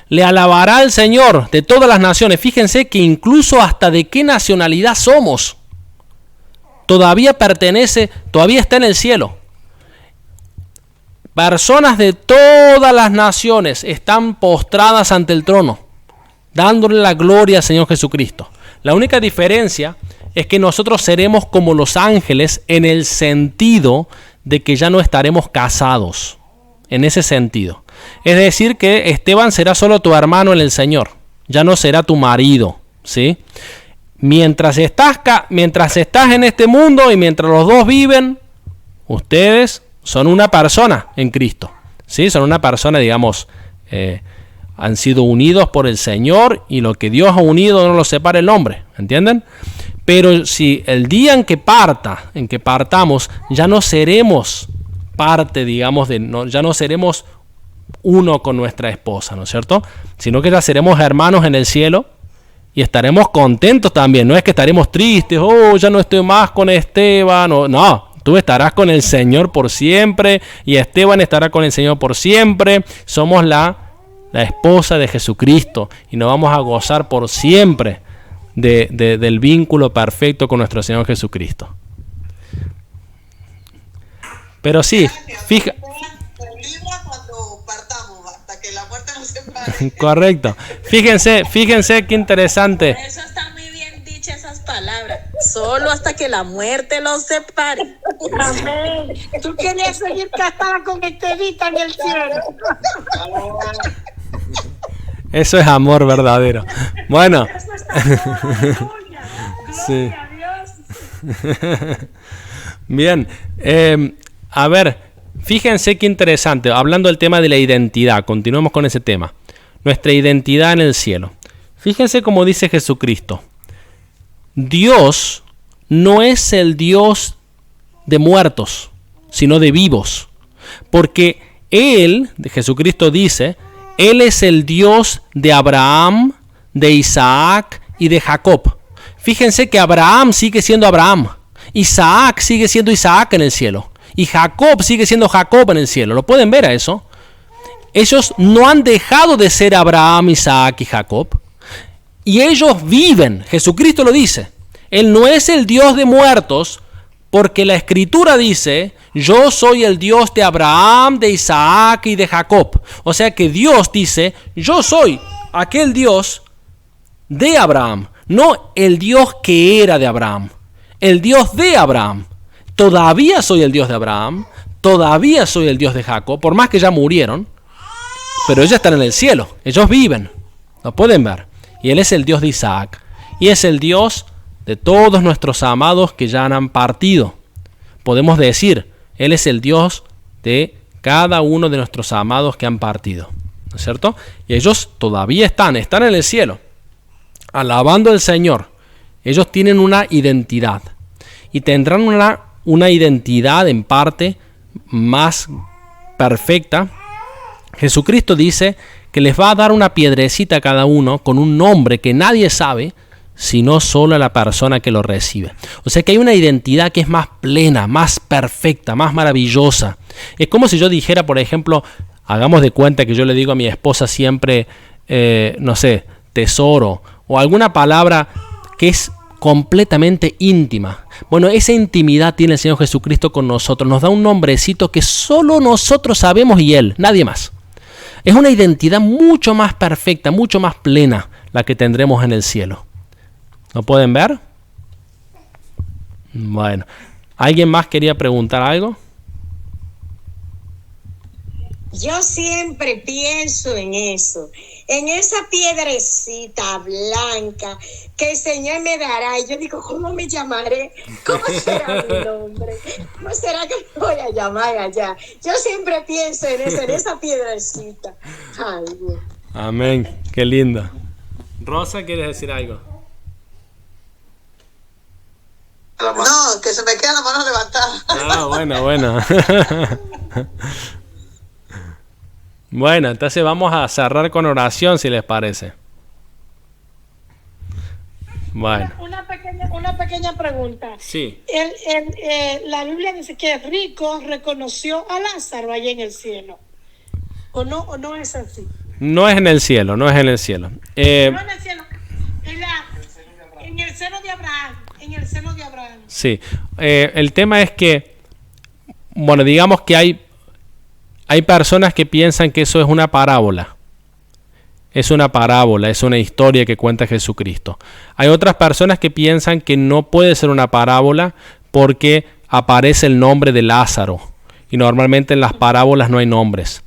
le alabará al Señor de todas las naciones. Fíjense que incluso hasta de qué nacionalidad somos, todavía está en el cielo. Personas de todas las naciones están postradas ante el trono, dándole la gloria al Señor Jesucristo. La única diferencia es que nosotros seremos como los ángeles en el sentido de que ya no estaremos casados. En ese sentido. Es decir, que Esteban será solo tu hermano en el Señor. Ya no será tu marido. ¿Sí? Mientras estás en este mundo y mientras los dos viven, ustedes son una persona en Cristo. ¿Sí? Son una persona, digamos, han sido unidos por el Señor, y lo que Dios ha unido no lo separa el hombre, ¿entienden? Pero si el día en que partamos, ya no seremos parte, digamos, ya no seremos uno con nuestra esposa, ¿no es cierto? Sino que ya seremos hermanos en el cielo y estaremos contentos también. No es que estaremos tristes, ya no estoy más con Esteban, no, tú estarás con el Señor por siempre y Esteban estará con el Señor por siempre. Somos la esposa de Jesucristo y nos vamos a gozar por siempre del vínculo perfecto con nuestro Señor Jesucristo. Pero sí, fíjate. Cuando partamos, hasta que la muerte nos separe. Correcto. Fíjense qué interesante. Eso está muy bien dicha, esas palabras. Solo hasta que la muerte los separe. Amén. Tú querías seguir casada con Estevita en el cielo. Eso es amor verdadero. Bueno. Eso es amor, aleluya. Sí. Gloria a Dios. Bien. A ver, fíjense qué interesante. Hablando del tema de la identidad, continuamos con ese tema. Nuestra identidad en el cielo. Fíjense cómo dice Jesucristo. Dios no es el Dios de muertos, sino de vivos. Porque Él, Jesucristo dice, Él es el Dios de Abraham, de Isaac y de Jacob. Fíjense que Abraham sigue siendo Abraham. Isaac sigue siendo Isaac en el cielo. Y Jacob sigue siendo Jacob en el cielo. ¿Lo pueden ver a eso? Ellos no han dejado de ser Abraham, Isaac y Jacob. Y ellos viven. Jesucristo lo dice. Él no es el Dios de muertos, porque la Escritura dice, yo soy el Dios de Abraham, de Isaac y de Jacob. O sea que Dios dice, yo soy aquel Dios de Abraham, no el Dios que era de Abraham, el Dios de Abraham. Todavía soy el Dios de Abraham, todavía soy el Dios de Jacob, por más que ya murieron, pero ellos están en el cielo, ellos viven, lo pueden ver. Y Él es el Dios de Isaac, y es el Dios de todos nuestros amados que ya han partido. Podemos decir, Él es el Dios de cada uno de nuestros amados que han partido, ¿no es cierto? Y ellos todavía están en el cielo, alabando al Señor. Ellos tienen una identidad, y tendrán una identidad en parte más perfecta. Jesucristo dice que les va a dar una piedrecita a cada uno con un nombre que nadie sabe, sino solo la persona que lo recibe. O sea que hay una identidad que es más plena, más perfecta, más maravillosa. Es como si yo dijera, por ejemplo, hagamos de cuenta que yo le digo a mi esposa siempre, no sé, tesoro, o alguna palabra que es completamente íntima. Bueno, esa intimidad tiene el Señor Jesucristo con nosotros. Nos da un nombrecito que solo nosotros sabemos y Él, nadie más. Es una identidad mucho más perfecta, mucho más plena la que tendremos en el cielo. ¿Lo pueden ver? Bueno, ¿alguien más quería preguntar algo? Yo siempre pienso en eso, en esa piedrecita blanca que el Señor me dará. Y yo digo, ¿cómo me llamaré? ¿Cómo será mi nombre? ¿Cómo será que me voy a llamar allá? Yo siempre pienso en eso, en esa piedrecita. Ay, Dios. Amén, qué lindo. Rosa, ¿quieres decir algo? No, que se me queda la mano levantada. Bueno. Bueno, entonces vamos a cerrar con oración, si les parece. Bueno. Una pequeña pregunta. Sí. La Biblia dice que el rico reconoció a Lázaro allá en el cielo. ¿O no es así? No es en el cielo, no es en el cielo. No en el cielo. En el seno de Abraham. En el seno de Abraham. Sí. El tema es que, bueno, digamos que hay personas que piensan que eso es una parábola. Es una parábola, es una historia que cuenta Jesucristo. Hay otras personas que piensan que no puede ser una parábola porque aparece el nombre de Lázaro. Y normalmente en las parábolas no hay nombres.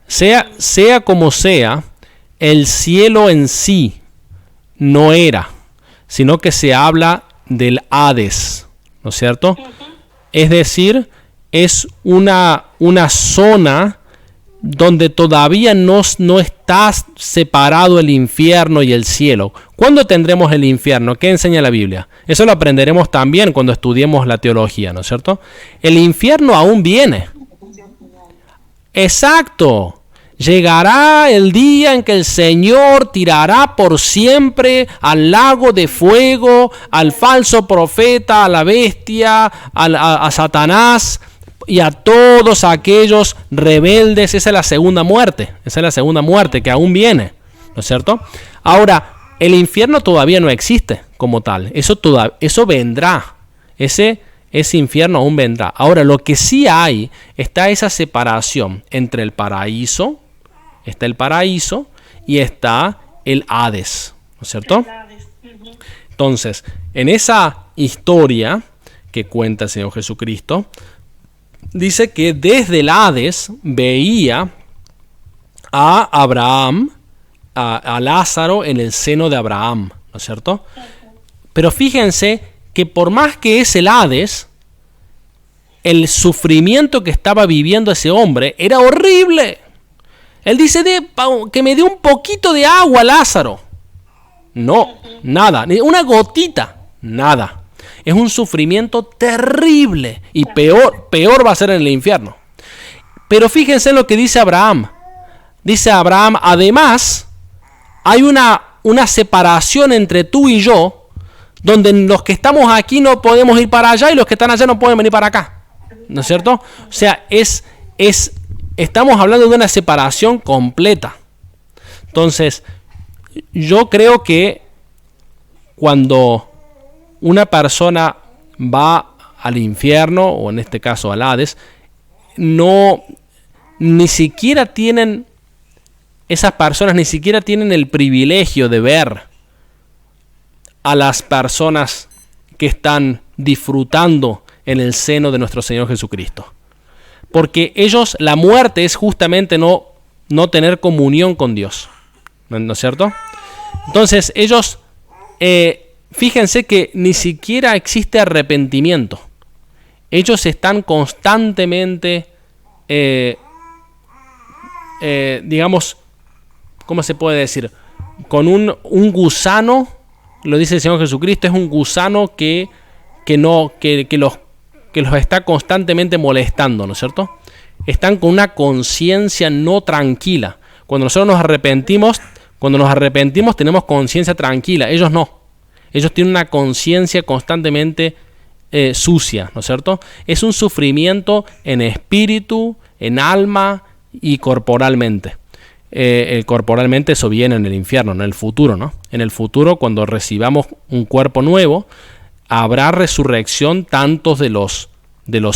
Sea como sea, el cielo en sí no era, sino que se habla del Hades, ¿no es cierto? Es decir, es una zona donde todavía no está separado el infierno y el cielo. ¿Cuándo tendremos el infierno? ¿Qué enseña la Biblia? Eso lo aprenderemos también cuando estudiemos la teología, ¿no es cierto? El infierno aún viene. Exacto. Llegará el día en que el Señor tirará por siempre al lago de fuego, al falso profeta, a la bestia, a Satanás y a todos aquellos rebeldes. Esa es la segunda muerte. Esa es la segunda muerte que aún viene, ¿no es cierto? Ahora, el infierno todavía no existe como tal. Eso vendrá. Ese infierno aún vendrá. Ahora, lo que sí hay, está esa separación entre el paraíso. Está el paraíso y está el Hades, ¿no es cierto? Entonces, en esa historia que cuenta el Señor Jesucristo, dice que desde el Hades veía a Abraham, a Lázaro en el seno de Abraham, ¿no es cierto? Pero fíjense que por más que es el Hades, el sufrimiento que estaba viviendo ese hombre era horrible. Él dice que me dé un poquito de agua, Lázaro. No, nada, ni una gotita, nada. Es un sufrimiento terrible y peor va a ser en el infierno. Pero fíjense lo que dice Abraham. Dice Abraham, además, hay una separación entre tú y yo, donde los que estamos aquí no podemos ir para allá y los que están allá no pueden venir para acá. ¿No es cierto? O sea, estamos hablando de una separación completa. Entonces, yo creo que cuando una persona va al infierno, o en este caso al Hades, esas personas ni siquiera tienen el privilegio de ver a las personas que están disfrutando en el seno de nuestro Señor Jesucristo. Porque la muerte es justamente no tener comunión con Dios. ¿No es cierto? Entonces ellos, fíjense que ni siquiera existe arrepentimiento. Ellos están constantemente, digamos, ¿cómo se puede decir? Con un gusano, lo dice el Señor Jesucristo, es un gusano que los está constantemente molestando, ¿no es cierto? Están con una conciencia no tranquila. Cuando nosotros nos arrepentimos tenemos conciencia tranquila. Ellos no. Ellos tienen una conciencia constantemente sucia, ¿no es cierto? Es un sufrimiento en espíritu, en alma y corporalmente. Corporalmente eso viene en el infierno, en el futuro, ¿no? En el futuro, cuando recibamos un cuerpo nuevo, habrá resurrección tanto de los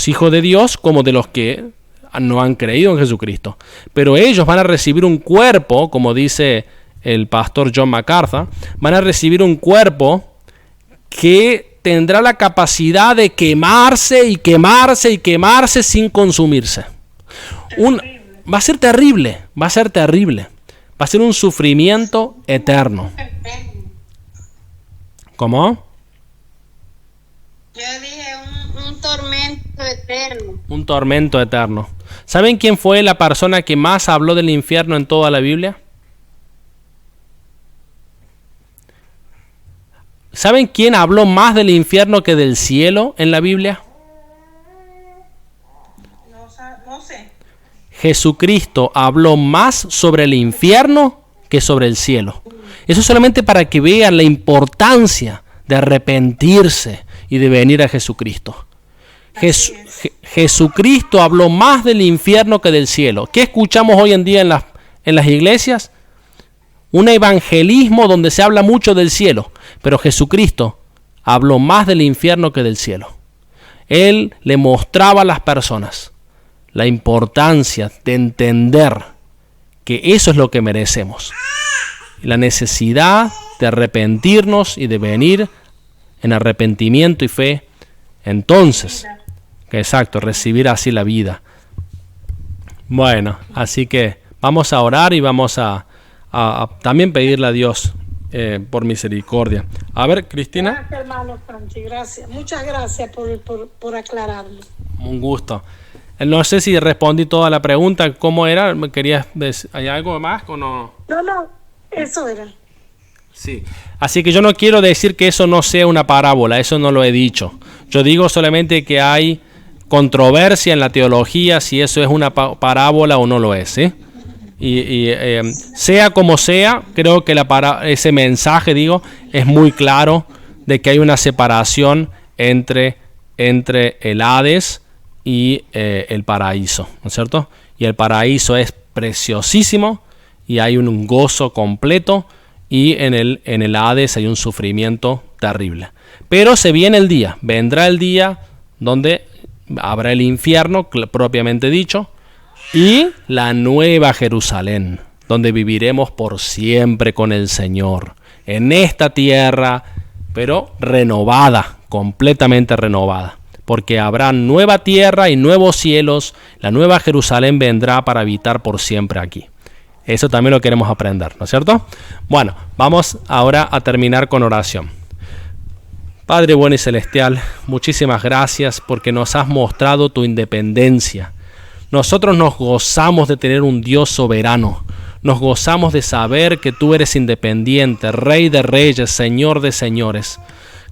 hijos de Dios como de los que no han creído en Jesucristo. Pero ellos van a recibir un cuerpo, como dice el pastor John MacArthur, van a recibir un cuerpo que tendrá la capacidad de quemarse y quemarse y quemarse sin consumirse. Va a ser terrible, va a ser un sufrimiento eterno. ¿Cómo? Yo dije un tormento eterno. Un tormento eterno. ¿Saben quién fue la persona que más habló del infierno en toda la Biblia? ¿Saben quién habló más del infierno que del cielo en la Biblia? No sé. Jesucristo habló más sobre el infierno que sobre el cielo. Eso solamente para que vean la importancia de arrepentirse y de venir a Jesucristo. Jesucristo habló más del infierno que del cielo. ¿Qué escuchamos hoy en día en las iglesias? Un evangelismo donde se habla mucho del cielo, pero Jesucristo habló más del infierno que del cielo. Él le mostraba a las personas la importancia de entender que eso es lo que merecemos. La necesidad de arrepentirnos y de venir en arrepentimiento y fe. Entonces, exacto, recibir así la vida. Bueno, así que vamos a orar y vamos a también pedirle a Dios por misericordia. A ver, Cristina. Gracias, hermano Franchi, gracias. Muchas gracias por aclararlo. Un gusto. No sé si respondí toda la pregunta. ¿Cómo era? ¿Querías decir, hay algo más o no? No, eso era. Sí. Así que yo no quiero decir que eso no sea una parábola, eso no lo he dicho. Yo digo solamente que hay controversia en la teología si eso es una parábola o no lo es, ¿sí? Sea como sea, creo que ese mensaje, es muy claro de que hay una separación entre el Hades y el paraíso, ¿no es cierto? Y el paraíso es preciosísimo y hay un gozo completo, y en el Hades hay un sufrimiento terrible. Pero vendrá el día donde habrá el infierno propiamente dicho, y la nueva Jerusalén, donde viviremos por siempre con el Señor, en esta tierra, pero renovada, completamente renovada, porque habrá nueva tierra y nuevos cielos. La nueva Jerusalén vendrá para habitar por siempre aquí. Eso también lo queremos aprender, ¿no es cierto? Bueno, vamos ahora a terminar con oración. Padre bueno y celestial, muchísimas gracias porque nos has mostrado tu independencia. Nosotros nos gozamos de tener un Dios soberano. Nos gozamos de saber que tú eres independiente, Rey de reyes, Señor de señores.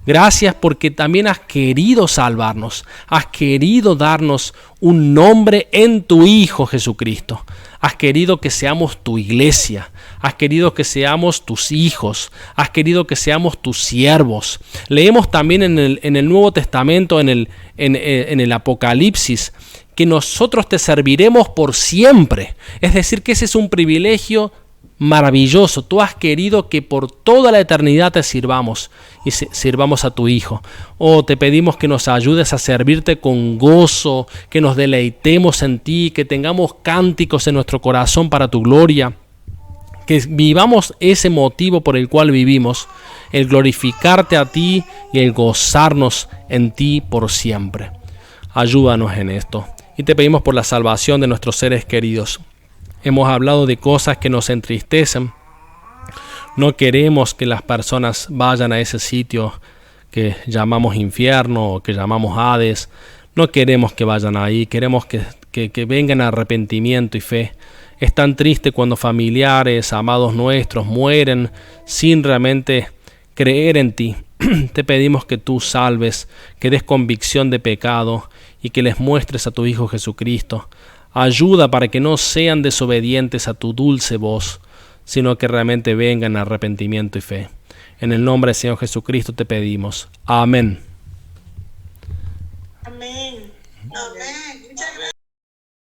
Gracias porque también has querido salvarnos, has querido darnos un nombre en tu Hijo Jesucristo. Has querido que seamos tu iglesia, has querido que seamos tus hijos, has querido que seamos tus siervos. Leemos también en el Nuevo Testamento, en el Apocalipsis, que nosotros te serviremos por siempre. Es decir, que ese es un privilegio maravilloso. Tú has querido que por toda la eternidad te sirvamos y sirvamos a tu Hijo. Te pedimos que nos ayudes a servirte con gozo, que nos deleitemos en ti, que tengamos cánticos en nuestro corazón para tu gloria, que vivamos ese motivo por el cual vivimos, el glorificarte a ti y el gozarnos en ti por siempre. Ayúdanos en esto y te pedimos por la salvación de nuestros seres queridos. Hemos hablado de cosas que nos entristecen. No queremos que las personas vayan a ese sitio que llamamos infierno o que llamamos Hades. No queremos que vayan ahí. Queremos que vengan a arrepentimiento y fe. Es tan triste cuando familiares, amados nuestros, mueren sin realmente creer en ti. Te pedimos que tú salves, que des convicción de pecado y que les muestres a tu Hijo Jesucristo. Ayuda para que no sean desobedientes a tu dulce voz, sino que realmente vengan a arrepentimiento y fe. En el nombre del Señor Jesucristo te pedimos. Amén.